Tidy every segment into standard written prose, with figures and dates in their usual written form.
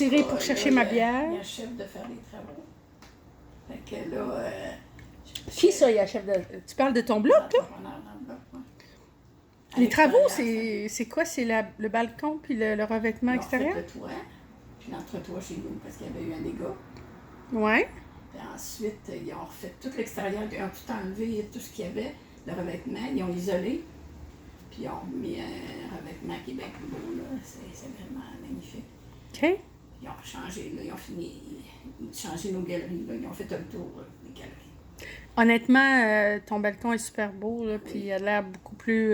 retirer pour chercher ma bière. Il achève de faire les travaux. Fait que là... Qui ça, il achève de... Tu parles de ton bloc, là? Les travaux, c'est quoi? C'est le balcon puis le revêtement extérieur? Le toit, puis l'entretoit chez nous, parce qu'il y avait eu un dégât. Ouais. Puis ensuite, ils ont refait tout l'extérieur, ils ont tout enlevé, tout ce qu'il y avait, le revêtement, ils ont isolé, puis ils ont mis un revêtement qui est bien plus beau, là. C'est vraiment magnifique. OK. Ils ont changé, là, ils ont fini de changer nos galeries, là. Ils ont fait un tour des galeries. Honnêtement, ton balcon est super beau, là, puis il a l'air beaucoup plus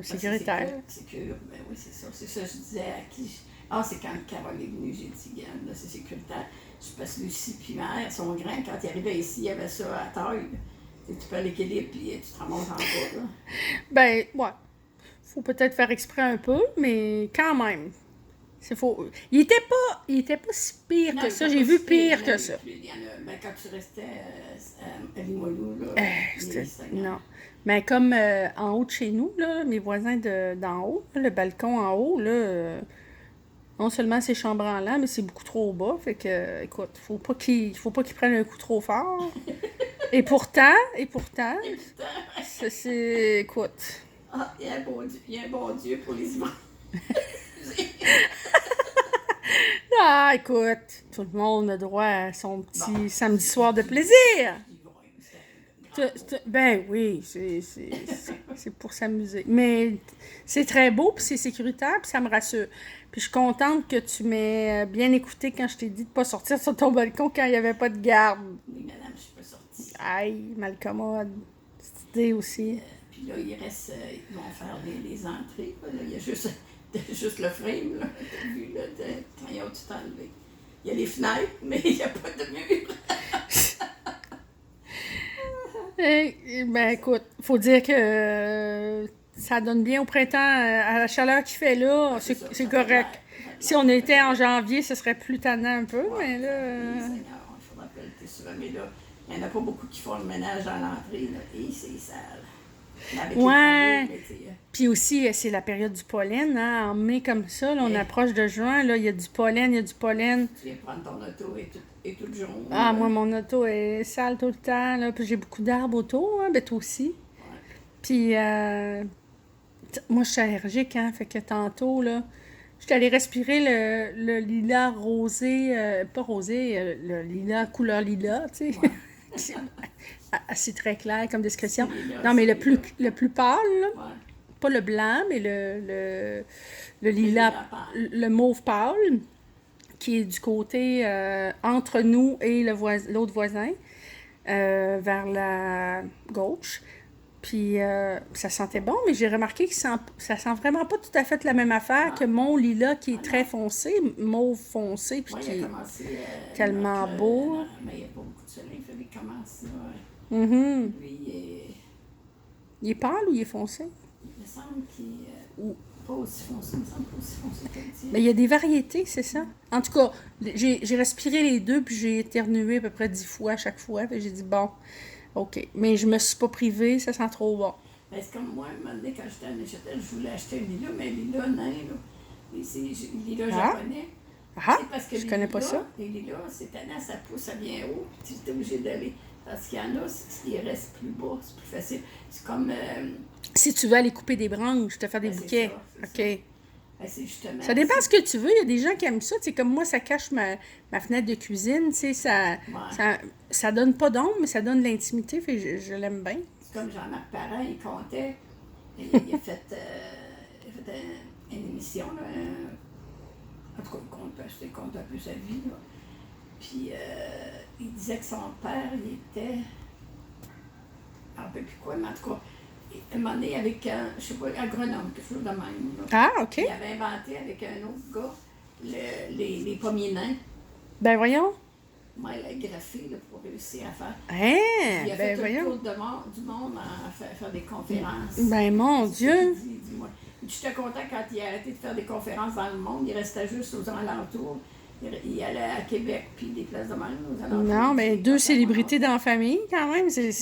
sécuritaire. C'est sécure, ben oui, c'est ça. C'est ça, je disais à qui... Ah, c'est quand Carole est venue, j'ai dit, Yann, là, c'est sécuritaire. Je passe Lucie puis mère, sont grands. Quand ils arrivaient ici, il y avait ça à taille. Tu perds l'équilibre, puis tu te remontes en bas, là. Ben, ouais. Faut peut-être faire exprès un peu, mais quand même. C'est faux. Il était pas si pire que ça. J'ai vu pire que ça. Ben, quand tu restais à Limoilou, là, non. Mais comme en haut de chez nous, là, mes voisins d'en haut, le balcon en haut, là, non seulement c'est chambranlant, mais c'est beaucoup trop bas. Fait que, écoute, faut pas qu'ils prennent un coup trop fort. Et pourtant, c'est, écoute. Ah, il y a un bon Dieu pour les humains. Ah, écoute, tout le monde a droit à son petit samedi soir de plaisir. Ben oui, c'est pour s'amuser. Mais c'est très beau, puis c'est sécuritaire, puis ça me rassure. Puis je suis contente que tu m'aies bien écouté quand je t'ai dit de ne pas sortir sur ton balcon quand il n'y avait pas de garde. Oui, madame, je suis pas sortie. Aïe, malcommode. Cette idée aussi. Puis là, ils vont faire les entrées. Là. Il y a juste le frame, là. T'as vu, là, quand ils ont tout enlevé. Il y a les fenêtres, mais il n'y a pas de mur. Ben écoute, faut dire que ça donne bien au printemps, à la chaleur qu'il fait là, c'est correct. Si on était en janvier, ce serait plus tannant un peu, mais là... Oui, Seigneur, il faudra pelleter souvent, mais là, il n'y en a pas beaucoup qui font le ménage à l'entrée, là, et c'est sale. Avec ouais, les travaux, puis aussi, c'est la période du pollen, hein, en mai comme ça, là, on approche de juin, là, il y a du pollen. Tu viens prendre ton auto et tout jaune. Ah, moi, mon auto est sale tout le temps, là, puis j'ai beaucoup d'arbres autour, hein, ben toi aussi. Ouais. Puis, moi, je suis allergique, hein, fait que tantôt, là, j'étais allée respirer le lilas rosé, pas rosé, le lilas couleur lilas, tu sais. Ouais. C'est très clair comme description. Lilas, non, mais le plus pâle, là, ouais. pas le blanc, mais le lilas, le mauve pâle, qui est du côté entre nous et l'autre voisin, vers la gauche. Puis ça sentait bon, mais j'ai remarqué que ça sent vraiment pas tout à fait la même affaire que mon lilas qui est très foncé, mauve foncé, puis qui est tellement beau. Mais il n'y a pas beaucoup de soleil, il fallait commencer. Mm-hmm. Lui, il est pâle ou il est foncé? Il me semble qu'il est pas aussi foncé, il me semble pas aussi foncé que le tien. Mais il y a des variétés, c'est ça? En tout cas, j'ai respiré les deux, puis j'ai éternué à peu près 10 fois à chaque fois. Puis j'ai dit, bon, OK. Mais je me suis pas privée, ça sent trop bon. Ben, c'est comme moi, un moment donné, quand j'étais à Neuchâtel, je voulais acheter un lilas, mais un lilas nain, là. Et c'est lilas japonais. Ah, parce que je connais pas ça. Les lilas, c'est tannant, ça pousse, ça vient haut, puis tu es obligé d'aller. Parce qu'il y en a, ils restent plus bas, c'est plus facile. C'est comme... si tu veux aller couper des branches, te faire des bouquets. Ça, OK. Ben, c'est justement... Ça dépend ce que tu veux. Il y a des gens qui aiment ça. C'est comme moi, ça cache ma fenêtre de cuisine. Ça donne pas d'ombre, mais ça donne de l'intimité. Fait je l'aime bien. C'est comme Jean-Marc Parent, il comptait. Il a fait, une émission, là. En tout cas, il compte un peu sa vie, là. Puis, il disait que son père, il était... Je ne sais plus quoi, mais en tout cas, à un moment donné, avec, je sais pas, agronome, quelque chose de même. Là. Ah, OK. Il avait inventé avec un autre gars les pommiers nains. Ben voyons. Moi, il a graffé là, pour réussir à faire. Hein? Il a fait le tour du monde à faire des conférences. Ben mon Dieu! Dis-moi. J'étais content quand il a arrêté de faire des conférences dans le monde. Il restait juste aux alentours. Il allait à Québec, puis des places de même, aux alentours. Non, mais 2 célébrités dans la famille, quand même, c'est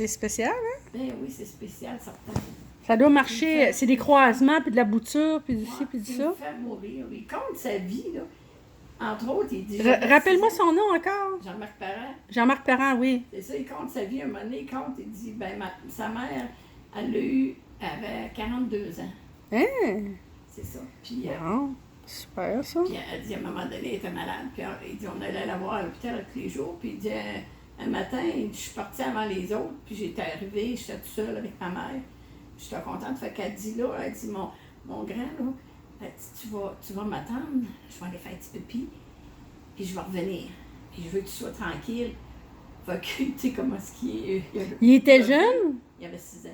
spécial, hein? Ben oui, c'est spécial, certain. Ça doit marcher, c'est des croisements, puis de la bouture, puis du ci, puis du ça. Il fait mourir. Il compte sa vie, là. Entre autres, il dit... Rappelle-moi son nom encore. Jean-Marc Parent. Jean-Marc Parent, oui. C'est ça, il compte sa vie. À un moment donné, il compte, il dit, ben, sa mère, elle avait 42 ans. Hein? C'est ça. Puis, Bon, super, ça. puis elle dit, à un moment donné, elle était malade. Puis il dit, on allait la voir à l'hôpital tous les jours. Puis il dit, un matin, il dit, je suis partie avant les autres. Puis j'étais arrivée, j'étais toute seule avec ma mère. J'étais contente. Fait qu'elle dit, là, elle dit, mon grand, là, elle dit, tu vas m'attendre. Je vais aller faire un petit pipi. Puis je vais revenir. Puis je veux que tu sois tranquille. Fait que, tu sais, comment est-ce qu'il est. Il était jeune? Il avait 6 ans.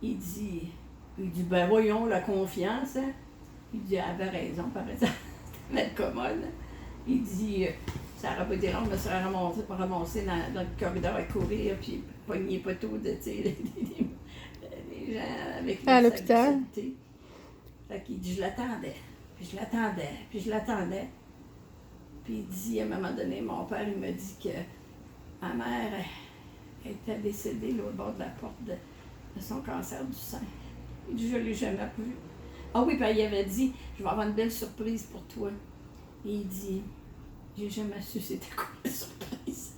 Il dit, ben voyons, la confiance, hein. Il dit, elle avait raison, par exemple. C'était mettre commode. Il dit, ça aurait pas été long, je me serais ramassé dans le corridor à courir, puis pogner pas tout de, tu sais, les gens avec à l'hôpital. Fait qu'il dit, je l'attendais, puis je l'attendais, puis je l'attendais. Puis il dit, à un moment donné, mon père, il me dit que ma mère elle était décédée là, au bord de la porte de son cancer du sein. Il dit, je ne l'ai jamais vu. Ah oui, puis il avait dit, je vais avoir une belle surprise pour toi. Et il dit, j'ai jamais su c'était quoi la surprise.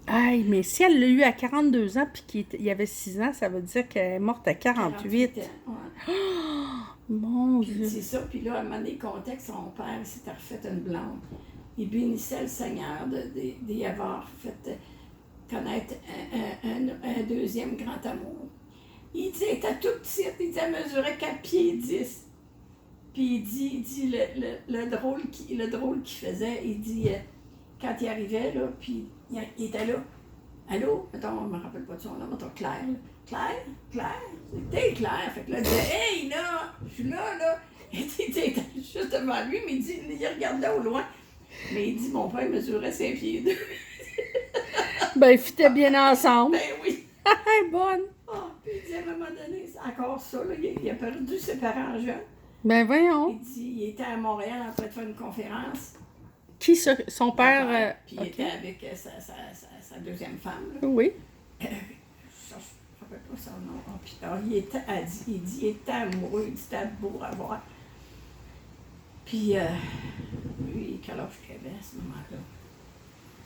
Aïe, mais si elle l'a eu à 42 ans puis qu'il avait 6 ans, ça veut dire qu'elle est morte à 48. ans, ouais. Oh, mon Puis Dieu. c'est ça, puis là, à un moment donné, il comptait que son père s'était refait une blonde. Il bénissait le Seigneur d'y avoir fait connaître un deuxième grand amour. Il dit, elle était tout petite, il dit, elle mesurait 4 pieds 10. Puis il dit le drôle qu'il faisait, il dit, quand il arrivait, là, puis il était là. Allô? Mettons, on ne me rappelle pas de son nom, mettons Claire. Là. Claire? C'était Claire. Fait que là, il disait, hey, là, je suis là. Il était juste devant lui, mais il regardait au loin. Mais il dit, mon père mesurait 5 pieds 2. Ben, ils fitaient bien ensemble. Ben oui. Bonne. Oh, puis il dit, à un moment donné, c'est encore ça, là, il a perdu ses parents jeunes. Ben, voyons. Il dit, il était à Montréal en train de faire une conférence. Qui, son père? Puis il était avec sa deuxième femme. Là. Oui. Je ne me rappelle pas son nom. Oh, puis, alors, il dit, il était amoureux, il dit, c'était beau à voir. Puis, lui, quel âge qu'il avait à ce moment-là?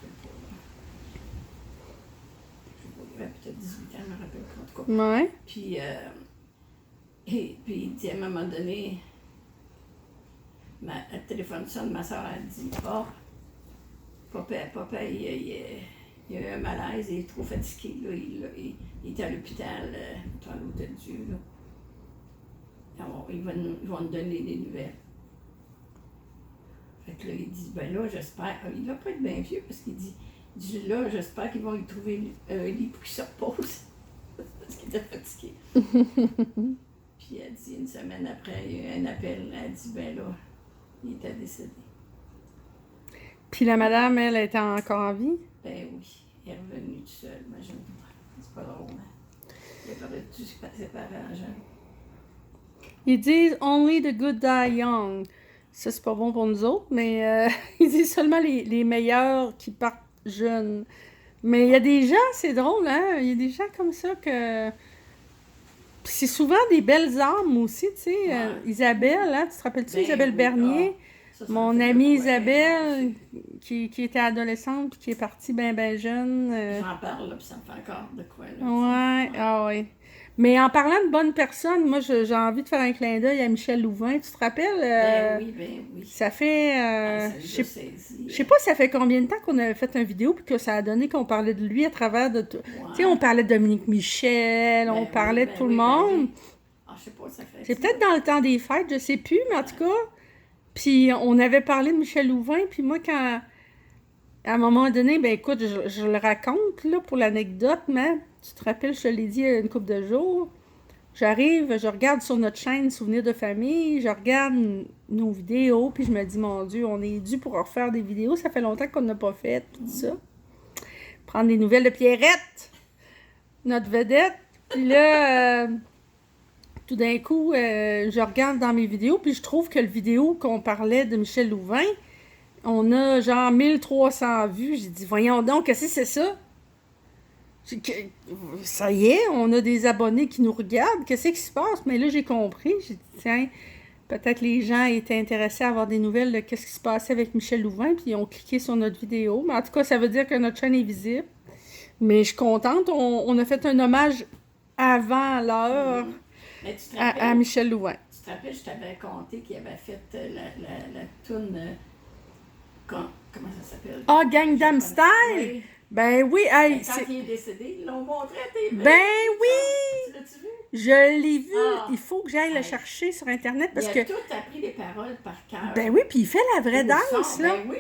Je ne sais pas. Il avait peut-être 18 ans, je ne me rappelle pas, en tout cas. Ouais. Puis, puis il dit, à un moment donné, elle téléphone sonne, ma soeur, elle dit, papa, il a eu un malaise, il est trop fatigué, là, il est à l'hôpital, dans l'Hôtel Dieu, là. Alors, ils vont nous donner des nouvelles. Fait que là, il dit, ben là, j'espère, il doit pas être bien vieux, parce qu'il dit, là, j'espère qu'ils vont lui trouver un lit pour qu'il se repose, parce qu'il était fatigué. Puis elle dit, une semaine après, il y a eu un appel, elle dit, ben là, il était décédé. Puis la madame, elle était encore en vie? Ben oui, il est revenu tout seul, imagine-toi. C'est pas drôle, hein? Il a perdu tous ses parents jeunes. Ils disent « Only the good die young ». Ça, c'est pas bon pour nous autres, mais ils disent seulement les meilleurs qui partent jeunes. Mais il y a des gens, c'est drôle, hein? Il y a des gens comme ça que... Puis c'est souvent des belles âmes aussi, tu sais. Ouais. Isabelle, hein? Tu te rappelles-tu, Ben Isabelle oui, Bernier? Ça Mon fait amie quoi, Isabelle, moi qui était adolescente, puis qui est partie bien jeune. J'en parle, là, puis ça me fait encore de quoi, là. Ouais, ah ouais. Mais en parlant de bonnes personnes, moi, j'ai envie de faire un clin d'œil à Michel Louvain. Tu te rappelles? Ben oui. Ça fait... Ça je nous a sais saisi, je sais pas ça fait combien de temps qu'on avait fait une vidéo puis que ça a donné qu'on parlait de lui à travers de tout. Tu sais, on parlait de Dominique Michel, on parlait de tout le monde. Ah, je sais pas, ça fait... C'est peut-être dans le temps des fêtes, je sais plus, mais en tout cas. Puis on avait parlé de Michel Louvain, puis moi, à un moment donné, ben écoute, je le raconte, là, pour l'anecdote, mais tu te rappelles, je te l'ai dit il y a une couple de jours. J'arrive, je regarde sur notre chaîne Souvenirs de famille, je regarde nos vidéos, puis je me dis, mon Dieu, on est dû pour refaire des vidéos, ça fait longtemps qu'on n'a pas fait, tout ça. Prendre des nouvelles de Pierrette, notre vedette. Puis là, tout d'un coup, je regarde dans mes vidéos, puis je trouve que le vidéo qu'on parlait de Michel Louvain, on a genre 1300 vues. J'ai dit, voyons donc, qu'est-ce que c'est ça? Ça y est, on a des abonnés qui nous regardent. Qu'est-ce qui se passe? Mais là, j'ai compris. J'ai dit, tiens, Peut-être les gens étaient intéressés à avoir des nouvelles de qu'est-ce qui se passait avec Michel Louvain, puis ils ont cliqué sur notre vidéo. Mais en tout cas, ça veut dire que notre chaîne est visible. Mais je suis contente. On a fait un hommage avant l'heure Mais tu te à rappelles, Michel Louvain. tu te rappelles, je t'avais conté qu'il avait fait la toune. Comment ça s'appelle? Ah, Gangnam Style! Oui. Ben oui, hey, Ben, quand il est décédé, ils l'ont montré à TV. Ben oui! Tu l'as-tu vu? Je l'ai vu. Ah. Il faut que j'aille le Hey. chercher sur Internet parce Il que... a tout appris les paroles par cœur. Ben oui, puis il fait la vraie Au danse, son, là. Ben oui.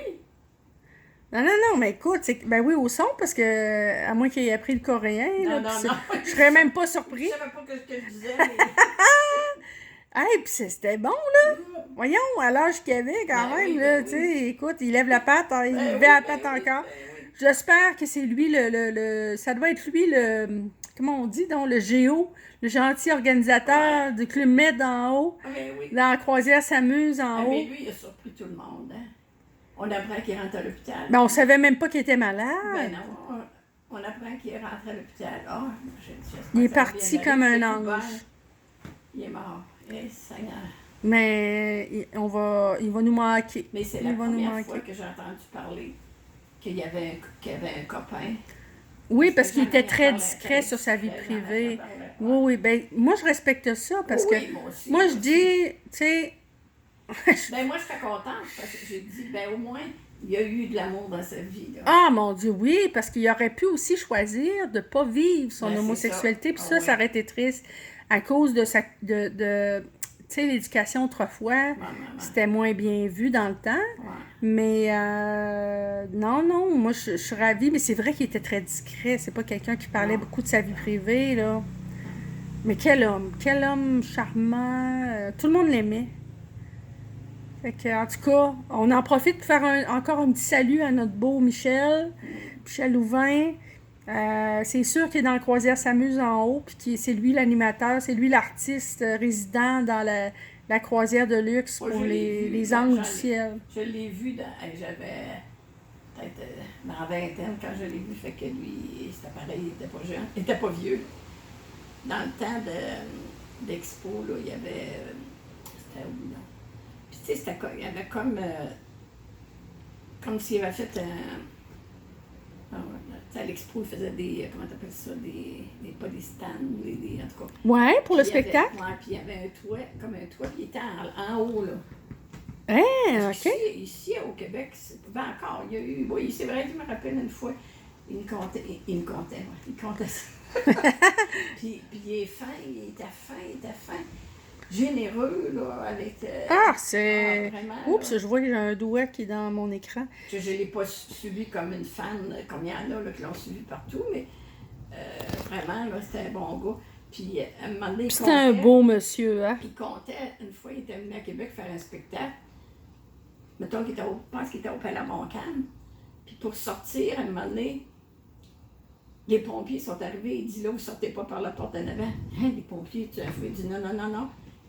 Non, non, non, mais écoute, ben oui, au son, parce que, à moins qu'il ait appris le coréen, là, Non, puis non. je serais même pas Je surpris. savais pas ce que je disais, mais. Hey, puis c'était bon, là. Voyons, à l'âge qu'il avait, quand Ben même, oui, là, ben tu sais, écoute, il lève la patte, hein, il Ben lève oui, la ben patte oui, encore. ben oui. J'espère que c'est lui ça doit être lui comment on dit, donc, le géo, le gentil organisateur du Club Med en haut, Ah, ben oui. dans la croisière s'amuse en Ah, haut. mais lui, il a surpris tout le monde, hein. On apprend qu'il rentre à l'hôpital. Ben, on savait même pas qu'il était malade. Ben non, on apprend qu'il est rentré à l'hôpital. Ah, j'espère Il est que ça va parti bien comme aller. un C'est plus ange. bon. Il est mort. Eh, Seigneur. Mais il va nous manquer. Mais c'est Il la va nous première manquer. fois que j'ai entendu parler qu'il y avait un copain. Oui, parce qu'il jamais était très parlé- discret sur sa vie jamais privée. parlé. Oui, oui. Ben, moi, je respecte ça parce que Oui, moi aussi, moi, moi je aussi. dis, tu sais, Ben moi, j'étais contente parce que j'ai dit, ben au moins, il y a eu de l'amour dans sa vie. Là. ah mon Dieu, oui, parce qu'il aurait pu aussi choisir de ne pas vivre son Ben, c'est homosexualité. ça. Puis Ah ça, oui. ça aurait été triste à cause de tu sais, l'éducation autrefois. Ouais. C'était moins bien vu dans le temps. Ouais. Mais non, non, moi je suis ravie, mais c'est vrai qu'il était très discret. C'est pas quelqu'un qui parlait Non. beaucoup de sa vie privée, là. Mais quel homme charmant. Tout le monde l'aimait. Fait que, en tout cas, on en profite pour faire encore un petit salut à notre beau Michel Louvain. C'est sûr qu'il est dans la croisière s'amuse en haut, puis c'est lui l'animateur, c'est lui l'artiste résident dans la croisière de luxe Moi, pour je l'ai vu, les anges du j'en ai- ciel. Je l'ai vu, j'avais peut-être dans la vingtaine quand je l'ai vu, fait que lui, c'était pareil, il était pas jeune, il était pas vieux. Dans le temps d'Expo, là, il y avait, c'était où, là? Puis tu sais, il y avait comme s'il avait fait un... Ah ouais, tu sais, à l'Expo, il faisait comment t'appelles ça, des polystands, en tout cas. Ouais, pour le Puis il y avait- spectacle. Ouais, puis il y avait un toit, comme un toit, puis il était en haut, là. Hein, Ici, ok. ici, au Québec, c'est pas encore. Il y a eu. Oui, c'est vrai, je me rappelle une fois, il me comptait, ouais, il comptait ça. puis il est fin, il était fin. Généreux, là, avec. Ah, c'est... vraiment, Oups, là. je vois que j'ai un doigt qui est dans mon écran. Je ne l'ai pas suivi comme une fan, comme il y en a là, qui l'ont suivi partout, mais vraiment, là, c'était un bon gars. Puis à un moment donné, il C'était un comptait. beau monsieur, hein? Il comptait, une fois, il était venu à Québec faire un spectacle. Mettons qu'il était je pense qu'il était au Palais Montcalm. Puis pour sortir, à un moment donné, les pompiers sont arrivés. Il dit là, vous sortez pas par la porte en avant. Hein, les pompiers, tu as fait? Il dit non.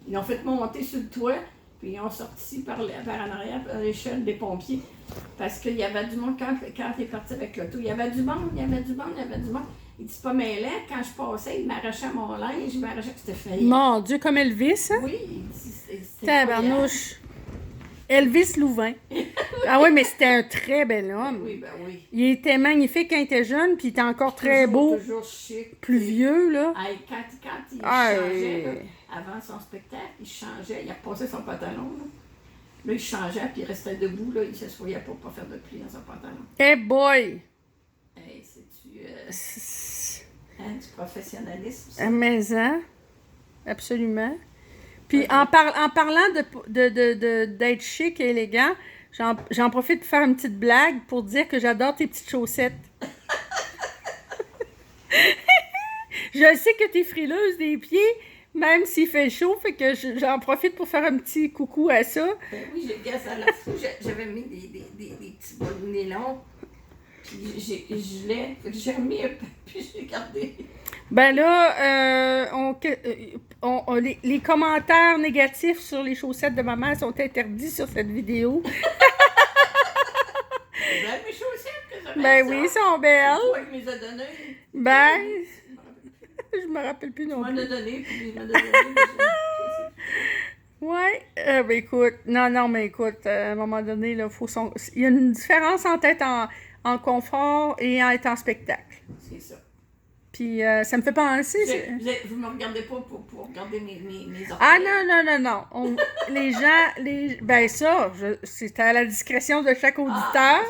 Ils l'ont fait monter sur le toit, puis ils ont sorti par en arrière, par l'échelle des pompiers. Parce qu'il y avait du monde quand il est parti avec l'auto. Il y avait du monde. Il dit, c'est pas mêlant. Quand je passais, il m'arrachait mon linge, il m'arrachait que c'était failli. Mon Dieu, comme Elvis, hein? Oui, il dit, c'était Tabarnouche. Elvis Louvain. Ah oui, mais c'était un très bel incroyable. homme. Oui, ben oui. Il était magnifique quand il était jeune, puis il était encore très beau, Toujours chic. plus vieux, là. Hey, quand il Ah, changeait, là, avant son spectacle, il changeait, il repassait son pantalon. Là, il changeait, puis il restait debout, là, il ne s'assoyait pour ne pas faire de pli dans son pantalon. Hey boy! Hey, c'est-tu du professionnalisme, ça? À maison. Absolument. Puis en parlant d'être chic et élégant, j'en profite pour faire une petite blague pour dire que j'adore tes petites chaussettes. Je sais que t'es frileuse des pieds, même s'il fait chaud, fait que j'en profite pour faire un petit coucou à ça. Ben oui, j'ai gaz à la fou, j'avais mis des petits bas de nylon, puis je l'ai, fait que j'ai remis un peu, puis j'ai gardé. Ben là, les commentaires négatifs sur les chaussettes de ma mère sont interdits sur cette vidéo. C'est belles mes chaussettes que j'avais. Ben oui, elles sont belles. C'est toi qui me les as données. Ben, je me rappelle plus Tu non m'en plus. as donné, puis il m'en a donné. Ouais, ben écoute, non, mais écoute, à un moment donné, là, il y a une différence entre être en confort et en être en spectacle. C'est ça. Puis ça me fait penser. Vous me regardez pas pour regarder mes orteils. Ah non. Les gens, ben ça, c'est à la discrétion de chaque auditeur.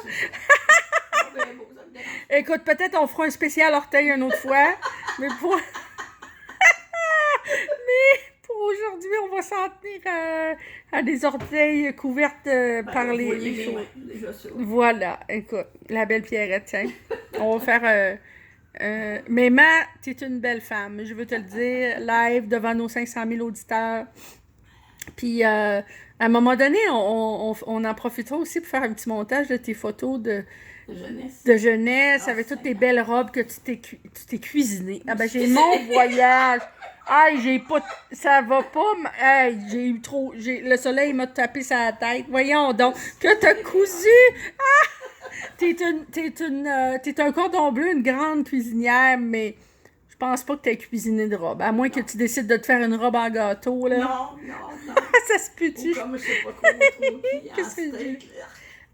Ben, bon, ça me dérange. Écoute, peut-être on fera un spécial orteil une autre fois, mais pour... Pour aujourd'hui, on va s'en tenir à des orteils couvertes par Vous les voyez cheveux. mes mains, déjà ça. Voilà, écoute, la belle Pierrette, tiens. On va faire... mais t'es une belle femme, je veux te le dire, live devant nos 500 000 auditeurs. Puis, à un moment donné, on en profitera aussi pour faire un petit montage de tes photos De jeunesse. de jeunesse, Ah, avec toutes tes Seigneur. belles robes que tu t'es cuisinées. Ah ben, j'ai mon voyage. Aïe, j'ai pas... Ça va pas... Aïe, j'ai eu trop... Le soleil m'a tapé sur la tête. Voyons donc, que t'as cousu! Ah! T'es un cordon bleu, une grande cuisinière, mais je pense pas que t'aies cuisiné de robe. À moins que tu décides de te faire une robe en gâteau, là. Non. Ça se peut-tu? Ou comme je sais pas trop qui, en Qu'est-ce que steak, là.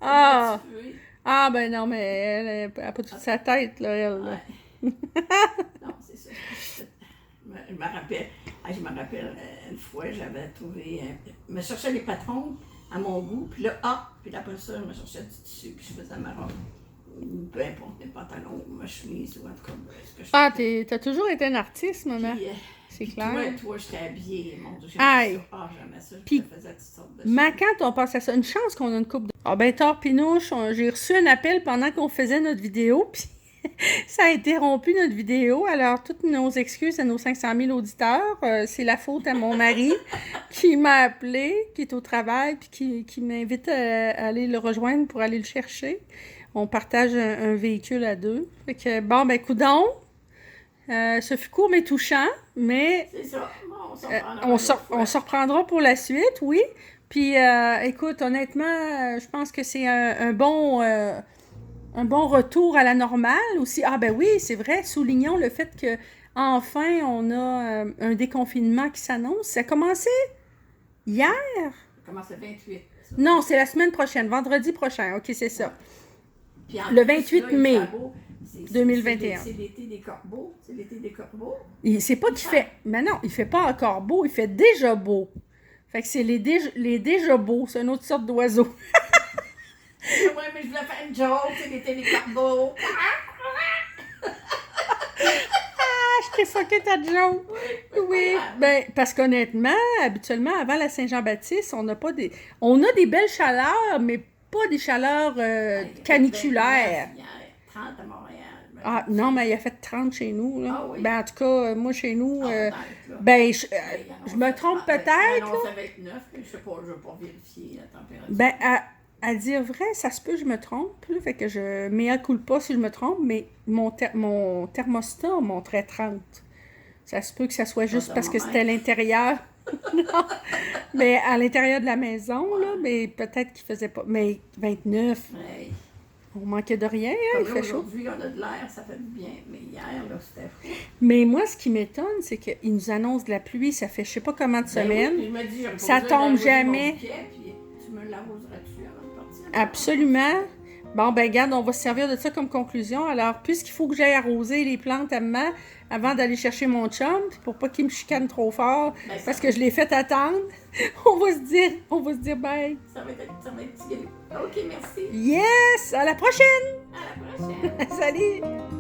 Ah! Tué. Ah, ben non, mais elle a pas toute sa tête, là, elle. Là. Ouais. Non, c'est ça. Je me rappelle une fois, j'avais trouvé... Je me cherchais les patrons à mon goût, puis là, puis après ça, je me cherchais du tissu, puis je faisais ma robe. Peu importe, mes pantalons, ma chemise, ou en tout cas, ce que je Ah, faisais. t'as toujours été un artiste, maman. Puis, C'est puis clair. Toi, j'étais habillée, mon Dieu, Aïe. j'aimais ça. J'aimais ça, je Puis, te faisais toutes sortes de Mais choses. quand on pense à ça, une chance qu'on a une coupe de... Ah ben, Torpinouche, j'ai reçu un appel pendant qu'on faisait notre vidéo, puis ça a interrompu notre vidéo. Alors, toutes nos excuses à nos 500 000 auditeurs. C'est la faute à mon mari qui m'a appelé, qui est au travail, puis qui m'invite à aller le rejoindre pour aller le chercher. On partage un véhicule à deux. Fait que, bon, ben, coudonc. Ce fut court mais touchant, mais C'est ça. Bon, on se reprendra pour la suite, oui. Puis, écoute, honnêtement, je pense que c'est un bon retour à la normale aussi. Ah ben oui, c'est vrai, soulignons le fait que enfin on a un déconfinement qui s'annonce. Ça a commencé hier? Ça commence le 28. Ça. Non, c'est la semaine prochaine, vendredi prochain. OK, c'est ça. Puis en Le plus, 28 là, il mai fait beau. 2021. C'est l'été des corbeaux. C'est l'été des corbeaux. C'est pas qu'il fait... Mais non, il fait pas encore beau, il fait déjà beau. Fait que c'est les déjà beaux, c'est une autre sorte d'oiseau. Ouais, mais je voulais faire une joke, c'est l'été des corbeaux. Je t'ai fucké ta joke. Oui, ben, parce qu'honnêtement, habituellement, avant la Saint-Jean-Baptiste, on a des belles chaleurs, mais pas des chaleurs caniculaires. Il y a 30 à Montréal. Ah, non, mais il a fait 30 chez nous, là. Ah oui. Ben, en tout cas, moi, chez nous, Peut-être, là. ben, Il je me trompe peut-être, là. là. Ça va être 9, mais je sais pas, je vais pas vérifier la température. Ben, à dire vrai, ça se peut que je me trompe, là. Fait que je mea culpa si je me trompe, mais mon thermostat montrait 30. Ça se peut que ça soit juste parce que c'était à l'intérieur. Non, mais à l'intérieur de la maison, là, mais peut-être qu'il faisait pas. Mais 29, Ouais. on manquait de rien, hein, il Comme là, fait chaud. aujourd'hui, on a de l'air, ça fait du bien. Mais hier, là, c'était fou. Mais moi, ce qui m'étonne, c'est qu'ils nous annoncent de la pluie, ça fait je sais pas combien de semaines. Ben oui, je me dis, je vais Ça poser tombe l'arroser jamais. mon bouquet, puis tu me l'arroseras-tu avant de partir? Absolument. Bon, ben regarde, on va se servir de ça comme conclusion. Alors, puisqu'il faut que j'aille arroser les plantes à maman avant d'aller chercher mon chum, puis pour pas qu'il me chicane trop fort, Ben, parce que je l'ai fait attendre, on va se dire bye. Ça va être petit. OK, merci. Yes! À la prochaine! À la prochaine. Salut!